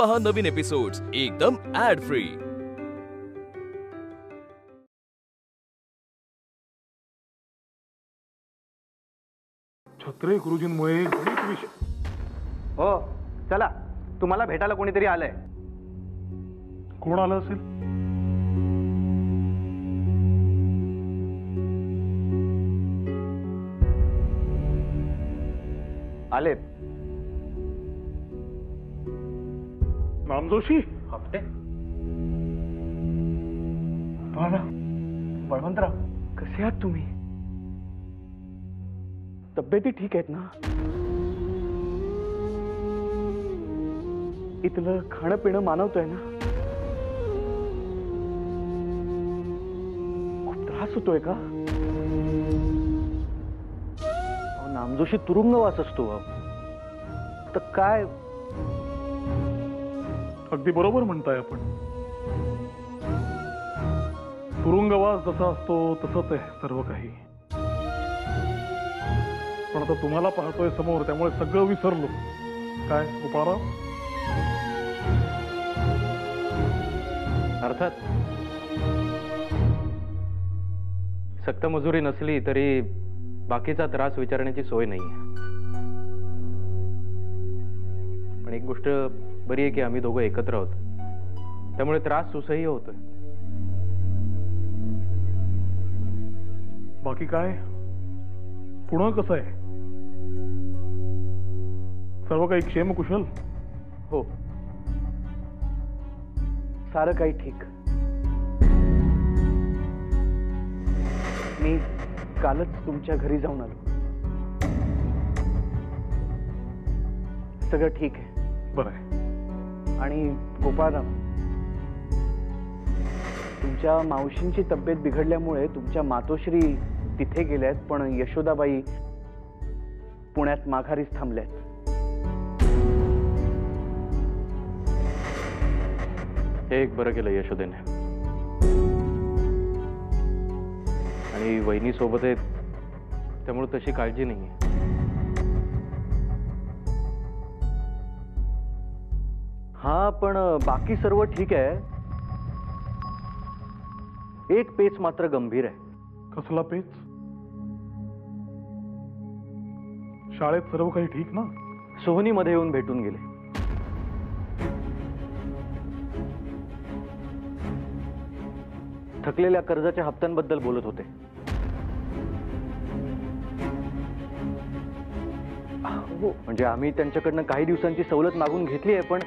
पहा नवीन एपिसोड्स एकदम add free. Chhatre गुरुजींमुळे गणित विषय। हो चला, तुम्हाला भेटायला कोणीतरी आलंय। कोण आलं असेल? आले नामजोशी? हप्ते बळवंतराव, कसे आहात तुम्ही? तब्येती ठीक आहेत ना? इथलं खाणं पिणं मानवतोय ना? खूप त्रास होतोय का? नामजोशी तुरुंगवास असतो तर काय? अगदी बरोबर म्हणताय आपण। तुरुंगवास जसा असतो तसंच आहे सर्व काही। पण आता तुम्हाला पाहतोय समोर, त्यामुळे सगळं विसरलो। काय गोपाळराव? अर्थात सक्त मजुरी नसली तरी बाकीचा त्रास विचारण्याची सोय नाहीये। पण एक गोष्ट बरी आहे की आम्ही दोघं एकत्र आहोत, त्यामुळे त्रास सुसह्य होतोय। बाकी काय? पुणे कसं आहे? सर्व काही क्षेमकुशल? हो, सारं काही ठीक। मी कालच तुमच्या घरी जाऊन आलो, सगळं ठीक आहे। बरं आहे। आणि गोपाळराव, तुमच्या मावशींची तब्येत बिघडल्यामुळे तुमच्या मातोश्री तिथे गेल्यात, पण यशोदाबाई पुण्यात माघारीच थांबल्यात। हे एक बरं केलं यशोदेने। आणि वहिनी सोबत आहेत, त्यामुळे तशी काळजी नाहीये। हा, पण बाकी सर्व ठीक आहे। एक पेच मात्र गंभीर आहे। कसला पेच? शाळेत सर्व काही ठीक ना? सोहनीमध्ये येऊन भेटून गेले। थकलेल्या कर्जाच्या हप्त्यांबद्दल बोलत होते। हो, म्हणजे आम्ही त्यांच्याकडनं काही दिवसांची सवलत मागून घेतली आहे, पण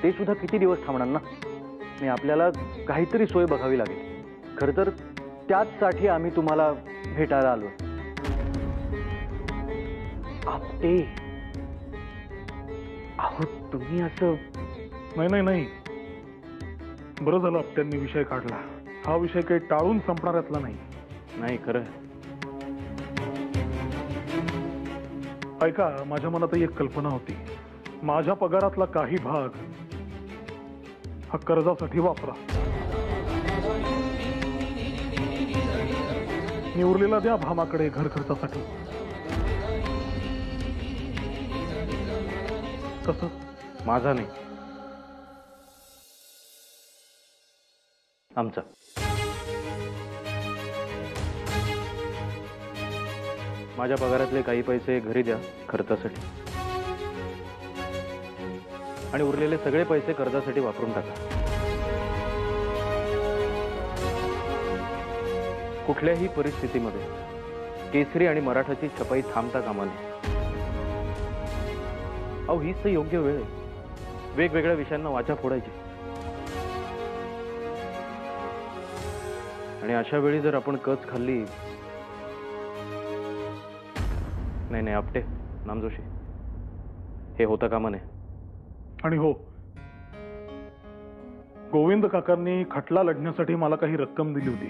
ते सुद्धा किती दिवस थांबणार ना? आणि आपल्याला काहीतरी सोय बघावी लागेल। खरं तर त्याचसाठी आम्ही तुम्हाला भेटायला आलो। आपटे, अहो तुम्ही असं... नाही, बरं झालं आपट्यांनी विषय काढला। हा विषय काही टाळून संपणाऱ्यातला नाही। नाही खरं। ऐका, माझ्या मनातही एक कल्पना होती। माझ्या पगारातला काही भाग हा कर्जासाठी वापरा, आणि उरलेला द्या भामाकडे घर खर्चासाठी। कसं? माझा नाही, आमचा। माझ्या पगारातले काही पैसे घरी द्या खर्चासाठी, आणि उरलेले सगळे पैसे कर्जासाठी वापरून टाका। कुठल्याही परिस्थितीमध्ये केसरी आणि मराठाची छपाई थांबता कामा नये। अहो हीच तर योग्य वेळ आहे वेगवेगळ्या विषयांना वाचा फोडायची। आणि अशा वेळी जर आपण कच खाल्ली... नाही आपटे, नामजोशी, हे होतं कामा नये। आणि हो, गोविंद काकांनी खटला लढण्यासाठी मला काही रक्कम दिली होती।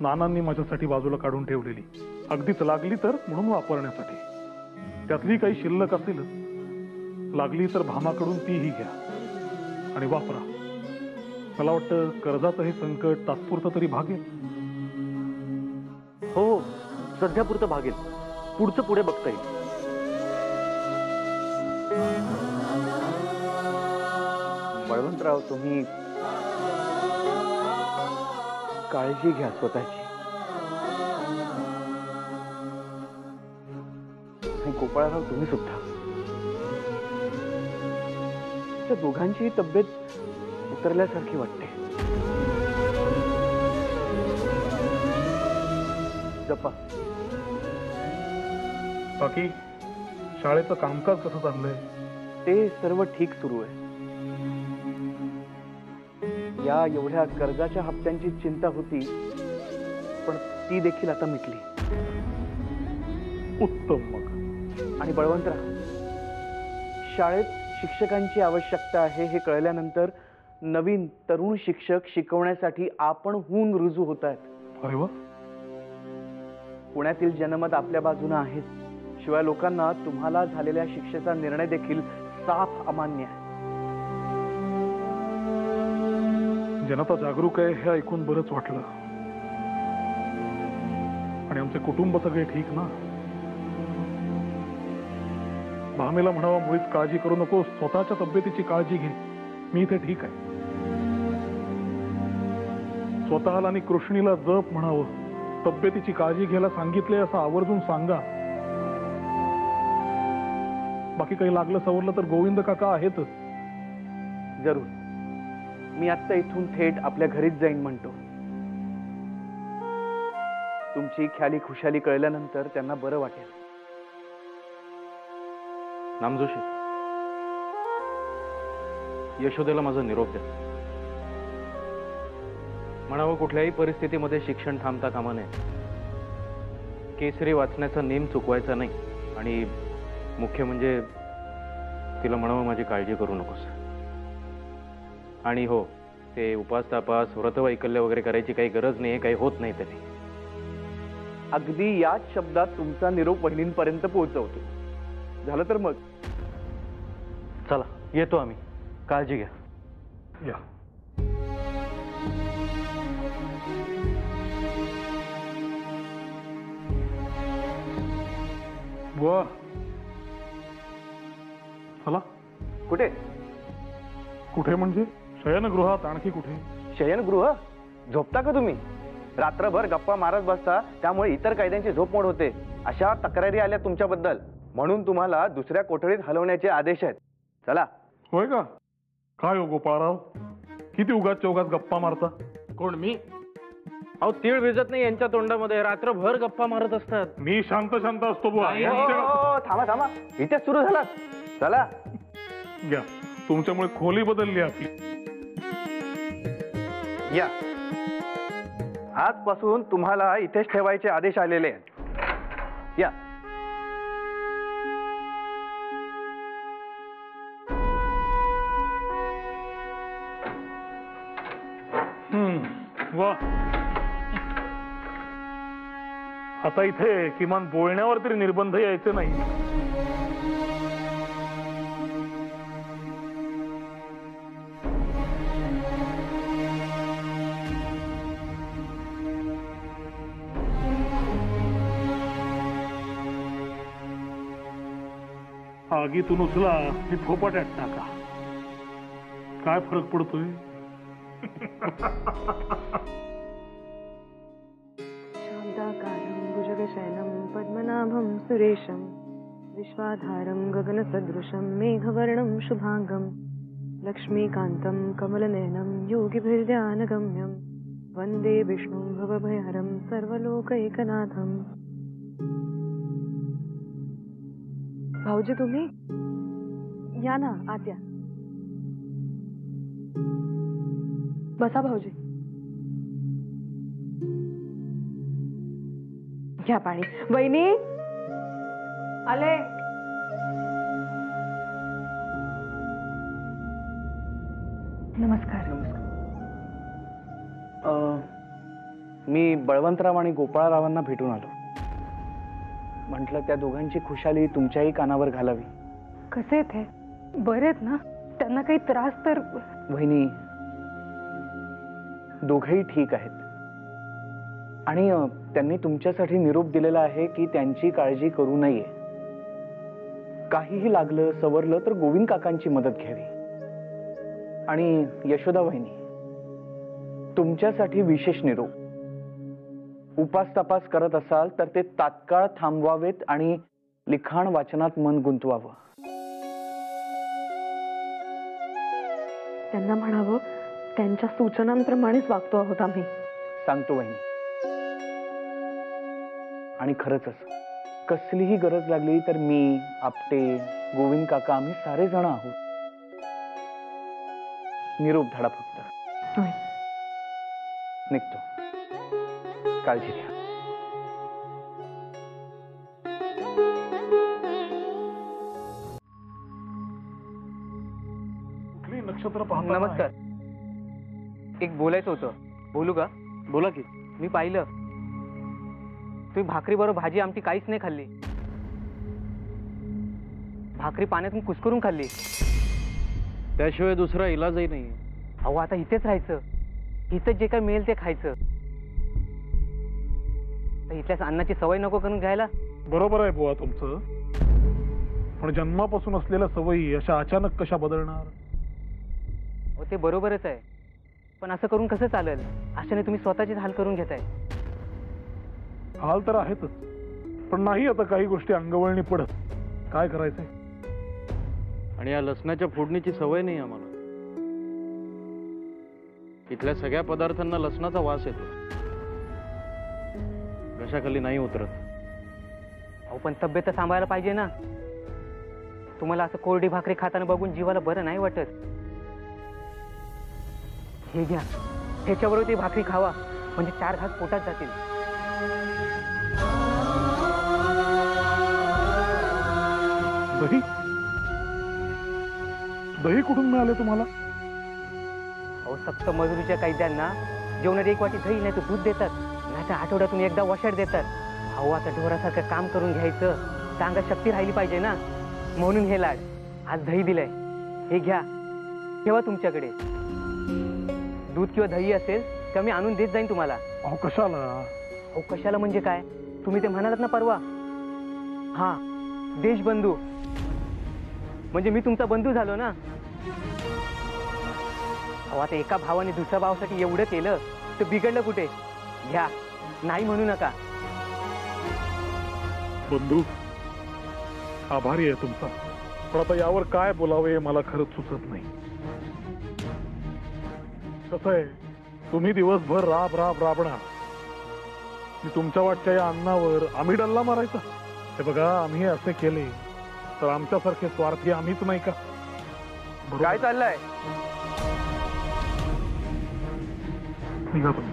नानांनी माझ्यासाठी बाजूला काढून ठेवलेली, अगदीच लागली तर म्हणून वापरण्यासाठी। त्यातली काही शिल्लक असेलच, लागली तर भामाकडून तीही घ्या आणि वापरा। मला वाटतं कर्जाचं हे संकट तात्पुरतं तरी भागेल। हो, सध्यापुरतं भागेल, पुढचं पुढे बघता येईल। बळवंतराव, तुम्ही काळजी घ्या स्वतःची. आणि गोपाळराव, तुम्ही सुद्धा. त्या दोघांची तब्येत उतरल्यासारखी वाटते. जपा. बाकी शाळेचं कामकाज कसं चाललंय? ते सर्व ठीक सुरू आहे. या एवढ्या कर्जाच्या हप्त्यांची चिंता होती, पण ती देखील आता मिटली. उत्तम. मग आणि बळवंतराव, शाळेत शिक्षकांची आवश्यकता आहे हे कळल्यानंतर नवीन तरुण शिक्षक शिकवण्यासाठी आपणहून रुजू होत आहेत. अरे वा. पुण्यातील जनमत आपल्या बाजूने आहे. शिवाय लोकांना तुम्हाला झालेल्या शिक्षेचा निर्णय देखील साफ अमान्य आहे. जनता जागरूक आहे हे ऐकून बरंच वाटलं. आणि आमचे कुटुंब सगळे ठीक ना? भामेला म्हणावा मुळीच काळजी करू नको, स्वतःच्या तब्येतीची काळजी घे, मी इथे ठीक आहे. स्वतःला आणि कृष्णीला जप म्हणावं, तब्येतीची काळजी घ्यायला सांगितले असं आवर्जून सांगा. बाकी काही लागलं सवरलं तर गोविंद काका आहेतच. जरूर. मी आत्ता इथून थेट आपल्या घरीच जाईन म्हणतो. तुमची ख्याली खुशाली कळल्यानंतर त्यांना बरं वाटेल. नामजोशी, यशोदेला माझा निरोप द्या. म्हणावं कुठल्याही परिस्थितीमध्ये शिक्षण थांबता कामा नये. केसरी वाचण्याचा नेम चुकवायचा नाही. आणि मुख्य म्हणजे तिला म्हणावं माझी काळजी करू नकोस. आणि हो, ते उपास तापास व्रतवैकल्य वगैरे करायची काही गरज नाही, काही होत नाही तरी. अगदी याच शब्दात तुमचा निरोप वहिनींपर्यंत पोहोचवतो. झालं तर मग चला, येतो आम्ही. काळजी घ्या. या. बुवा, चला. कुठे? कुठे म्हणजे शयनगृहात. आणखी कुठे? शयनगृह? झोपता का तुम्ही? रात्रभर गप्पा मारत बसता, त्यामुळे इतर कैद्यांची झोपमोड होते. अशा तक्रारी आल्या तुमच्याबद्दल, म्हणून तुम्हाला दुसऱ्या कोठडीत हलवण्याचे आदेश आहेत. चला. होय का? काय हो गोपाळराव, किती उगाच चौगाच गप्पा मारता? कोण, मी? अहो, तीळ भिजत नाही यांच्या तोंडामध्ये, रात्रभर गप्पा मारत असतात. मी शांत शांत असतो बुवा. थांबा थांबा, इथे सुरू झाला. चला घ्या, तुमच्यामुळे खोली बदलली आपली. या. आजपासून तुम्हाला इथेच ठेवायचे आदेश आलेले आहेत. या. वा. आता इथे किमान बोलण्यावर तरी निर्बंध यायचे नाही. आगीतून उचला की फोपाट्यात टाका, काय फरक पडतोय? शान्ताकारं भुजगशयनं पद्मनाभं सुरेशं विश्वाधारं गगनसदृशं मेघवर्णं शुभांगं लक्ष्मीकान्तं कमलनयनं योगिभिर्ध्यानगम्यं वन्दे विष्णुं भवभयहरं सर्वलोकैकनाथम्. भाऊजी, तुम्ही या ना, आत या. बसा भाऊजी. घ्या पाणी. वहिनी आले. नमस्कार. मी बळवंतराव आणि गोपाळरावांना भेटून आलो. म्हटलं त्या दोघांची खुशाली तुमच्याही कानावर घालावी. कसे आहेत हे? बरे आहेत ना? त्यांना काही त्रास तर? वहिनी, दोघेही ठीक आहेत. आणि त्यांनी तुमच्यासाठी निरोप दिलेला आहे की त्यांची काळजी करू नये. काहीही लागलं सवरलं तर गोविंद काकांची मदत घ्यावी. आणि यशोदा वहिनी, तुमच्यासाठी विशेष निरोप. उपास तपास करत असाल तर ते तात्काळ थांबवावेत आणि लिखाण वाचनात मन गुंतवावं. त्यांना म्हणावं त्यांच्या सूचनांप्रमाणेच वागतो आहोत आम्ही. सांगतो वहिनी. आणि खरंच कसलीही गरज लागली तर मी, आपटे, गोविंद काका आम्ही सारे जण आहोत. निरोप धाडा फक्त. होय. निघतो. काळजी घ्या. कुठली नक्षत्र पाहता? नमस्कार. एक बोलायचं होतं. बोलू का? बोला की. मी पाहिलं तुम्ही भाकरी बरोबर भाजी आमटी काहीच नाही खाल्ली. भाकरी पाण्यातून कुस्करून खाल्ली. त्याशिवाय दुसरा इलाजही नाही. अहो आता इथेच राहायचं. इथं जे काय मिळेल ते खायचं. तर इथल्याच अन्नाची सवय नको करून घ्यायला. बरोबर आहे बुवा तुमचं, पण जन्मापासून असलेल्या सवयी अशा अचानक कशा बदलणार? हो ते बरोबरच आहे, पण असं करून कसं चालेल? अशाने तुम्ही स्वतःचीच हाल करून घेताय. हाल तर आहेतच, पण नाही आता काही गोष्टी अंगवळणी पडत. काय करायचंय? आणि या लसणाच्या फोडणीची सवय नाही आम्हाला. इथल्या सगळ्या पदार्थांना लसणाचा वास येतो. घशाखाली नाही उतरत. अहो पण तब्येत तर सांभाळायला पाहिजे ना. तुम्हाला असं कोरडी भाकरी खाताना बघून जीवाला बरं नाही वाटत. हे घ्या, ह्याच्याबरोबर ती भाकरी खावा, म्हणजे 4 घास पोटात जातील. दही? दही कुठून मिळाले तुम्हाला? अहो सक्त मजुरीच्या कैद्यांना जेवणात 1 वाटी दही नाही तर दूध देतात, नाही तर आठवड्यातून एकदा वशाट देतात. अहो आता ढोरासारखं काम करून घ्यायचं, तर अंगात शक्ती राहिली पाहिजे ना. म्हणून हे लाड. आज दही दिलंय, हे घ्या, ठेवा तुमच्याकडे. दूध किंवा दही असेल तर मी आणून देत जाईन तुम्हाला. अहो कशाला? अहो कशाला म्हणजे काय? तुम्ही ते म्हणालात ना परवा. हा, देशबंधू म्हणजे मी तुमचा बंधू झालो ना. अहो आता एका भावाने दुसऱ्या भावासाठी एवढं केलं तर बिघडलं कुठे? घ्या, नाही म्हणू नका. बंधू, आभारी आहे तुमचा, पण आता यावर काय बोलावे मला खरंच सुचत नाही. कसं आहे, तुम्ही दिवसभर राबणार, मी तुमच्या वाटच्या या अन्नावर आम्ही डल्ला मारायचा. हे बघा, आम्ही असे केले तर आमच्यासारखे स्वार्थी आम्हीच नाही का? काय चाललंय? निघा तुम्ही.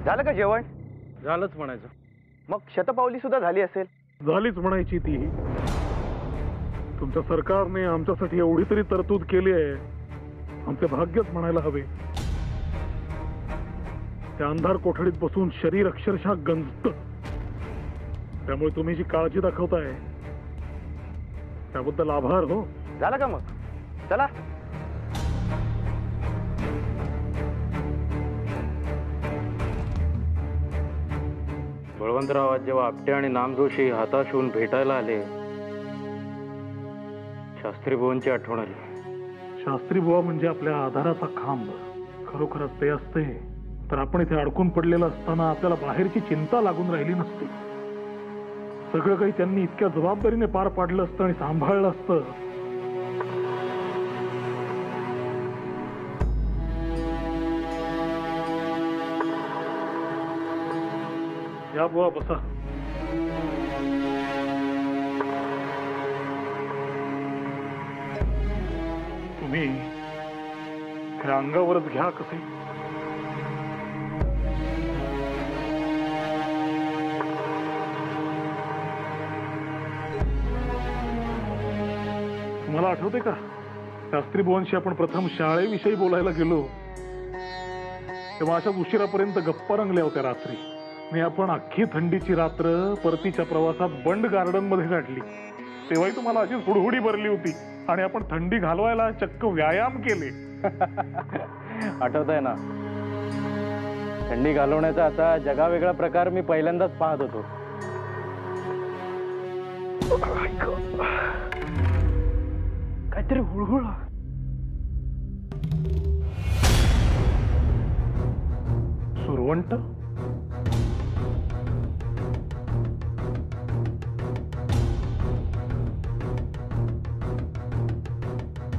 झालं का जेवण? झालंच म्हणायचं. मग शतपावली सुद्धा झाली असेल. झालीच म्हणायची ती. तुमच्या सरकारने आमच्यासाठी एवढी तरी तरतूद केली आहे, आमचे भाग्यच म्हणायला हवे. त्या अंधार कोठडीत बसून शरीर अक्षरशः गंजत. त्यामुळे तुम्ही जी काळजी दाखवताय त्याबद्दल आभार. हो, झालं का मग? चला. बळवंतराव आज जेव्हा आपटे आणि नामजोशी हाताश होऊन भेटायला आले, शास्त्री बुवांची आठवण आली. शास्त्री बुवा म्हणजे आपल्या आधाराचा खांब. खरोखरच ते असते तर आपण इथे अडकून पडलेलं असताना आपल्याला बाहेरची चिंता लागून राहिली नसती. सगळं काही त्यांनी इतक्या जबाबदारीने पार पाडलं असतं आणि सांभाळलं असतं. या बुवा, बसा. तुम्ही हे अंगावरच घ्या कसे. तुम्हाला आठवते का, शास्त्री बुवांशी आपण प्रथम शाळेविषयी बोलायला गेलो तेव्हा अशाच उशिरापर्यंत गप्पा रंगल्या होत्या रात्री. मी आपण अख्खी थंडीची रात्र परतीच्या प्रवासात बंड गार्डन मध्ये काढली. तेव्हाही तुम्हाला अशीच हुडहुडी भरली होती आणि आपण थंडी घालवायला चक्क व्यायाम केले. आठवतंय ना? थंडी घालवण्याचा आता जगावेगळा प्रकार मी पहिल्यांदाच पाहत होतो. काहीतरी हुळहुळ. सुरवंट?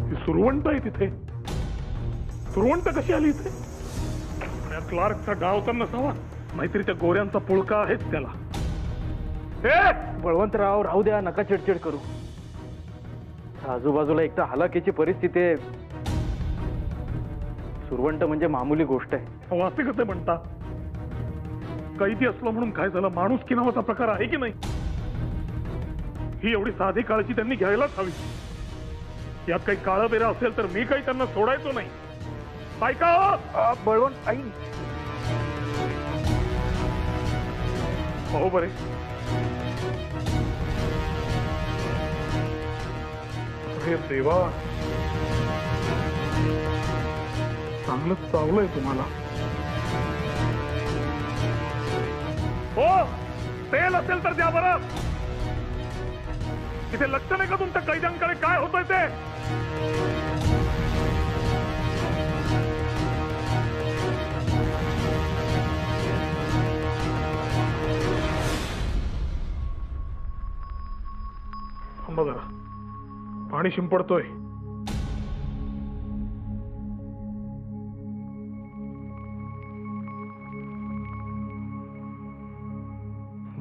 ही सुरवंट आहे तिथे? सुरवंट कशी आली इथे? या क्लार्कचा डाव तर नसावा, नाहीतरी त्या गोऱ्यांचा पुळका आहेच त्याला. बळवंतराव राहू द्या, नका चिडचिड करू. आजूबाजूला एक तर हलाखीची परिस्थिती आहे. सुरवंट म्हणजे मामूली गोष्ट आहे. अहो, असे कसे म्हणता? कैदी असलो म्हणून काय झालं? माणूस की नावाचा प्रकार आहे की नाही? ही एवढी साधी काळजी त्यांनी घ्यायलाच हवी. यात काही काळं बेरा असेल तर मी काही त्यांना सोडायचो नाही. ऐका बळवंत, आई. हो बरे. हे देवा, चांगलंच चावलंय तुम्हाला. हो, तेल असेल तर द्या बरं. इथे लक्ष नाही का तुमच्या कैद्यांकडे काय होतंय ते? थांबा जरा, पाणी शिंपडतोय.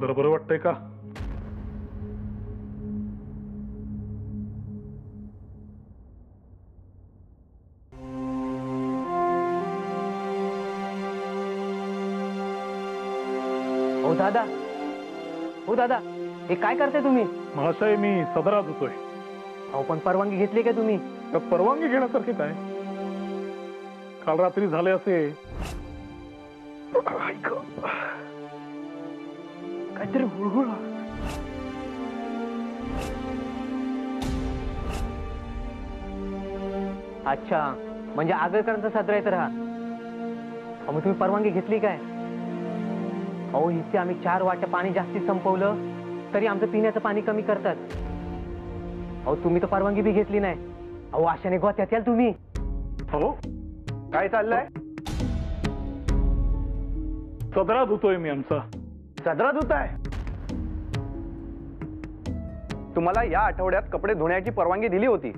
जरा बरं वाटतंय का? हो दादा, हो दादा, हे काय करताय तुम्ही? महाशय, मी सदरा धुतोय. अहो पण परवानगी घेतली का तुम्ही? तर परवानगी घेण्यासारखे काय? काल रात्री झाले असे. काहीतरी हुळहुळ. अच्छा, म्हणजे आगरकरांचा सदरा आहे तर हा. अहो मग तुम्ही परवानगी घेतली काय? अहो इथे आम्ही 4 वाट्या पाणी जास्ती संपवलं तरी आमचं पिण्याचं पाणी कमी करतात. अहो तुम्ही तर परवानगी बी घेतली नाही. अहो आशाने गोत्यात याल तुम्ही. हो, काय चाललंय? सदरा धुतोय मी आमचा. सदरा धुताय? तुम्हाला या आठवड्यात कपडे धुण्याची परवानगी दिली होती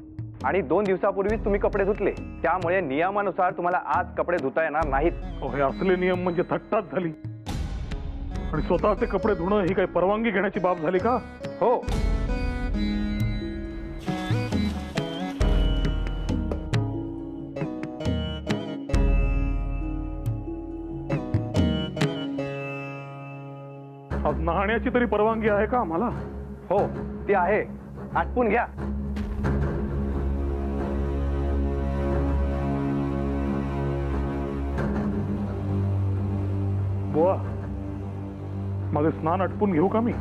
आणि 2 दिवसापूर्वीच तुम्ही कपडे धुतले. त्यामुळे नियमानुसार तुम्हाला आज कपडे धुता येणार नाहीत. हे असले नियम म्हणजे थट्टाच झाली. आणि स्वतःचे कपडे धुणं ही काही परवानगी घेण्याची बाब झाली का? हो. आज नाहण्याची तरी परवानगी आहे का आम्हाला? हो, ती आहे. आटपून घ्या. बुवा, माझे स्नान आटपून घेऊ का मी?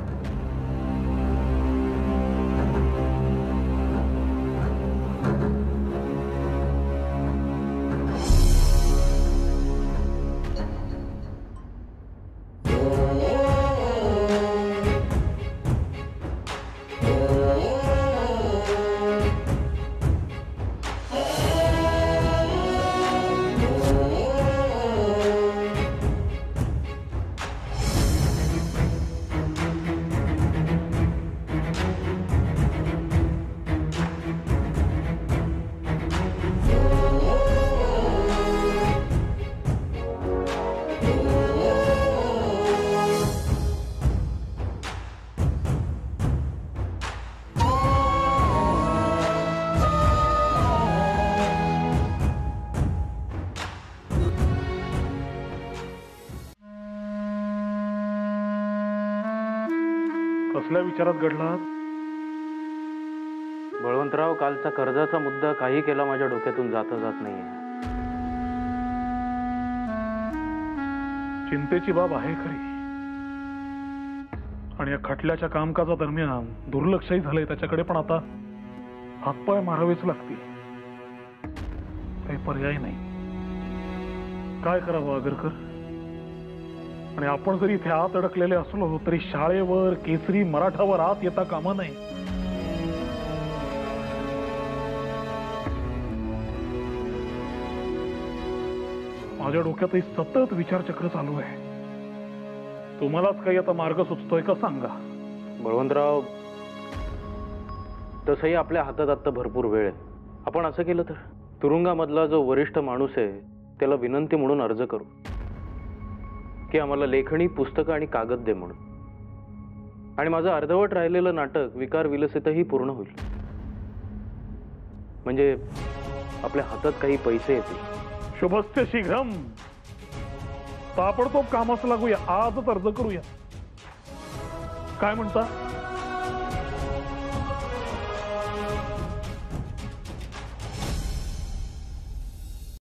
कसल्या विचारात घडला? बळवंतराव, कालचा कर्जाचा मुद्दा काही केला माझ्या डोक्यातून जात नाहीये. चिंतेची बाब आहे खरी. आणि या खटल्याच्या कामकाजा दरम्यान दुर्लक्षही झालंय त्याच्याकडे. पण आता हातपाय मारावेच लागतील. काही पर्याय नाही. काय करावं आगरकर? आणि आपण जरी इथे आत अडकलेले असलो तरी शाळेवर, केसरी मराठावर आत येता कामा नये. माझ्या डोक्यातही सतत विचारचक्र चालू आहे. तुम्हालाच काही आता मार्ग सुचतोय का सांगा. बळवंतराव, तसंही आपल्या हातात आत्ता भरपूर वेळ आहे. आपण असं केलं तर तुरुंगामधला जो वरिष्ठ माणूस आहे त्याला विनंती म्हणून अर्ज करू की आम्हाला लेखणी, पुस्तकं आणि कागद दे म्हणून. आणि माझं अर्धवट राहिलेलं नाटक विकार विलसितही पूर्ण होईल. म्हणजे आपल्या हातात काही पैसे येतील. शुभस्य शीघ्रम. ताबडतोब कामास लागूया. आजच अर्ज करूया. काय म्हणता?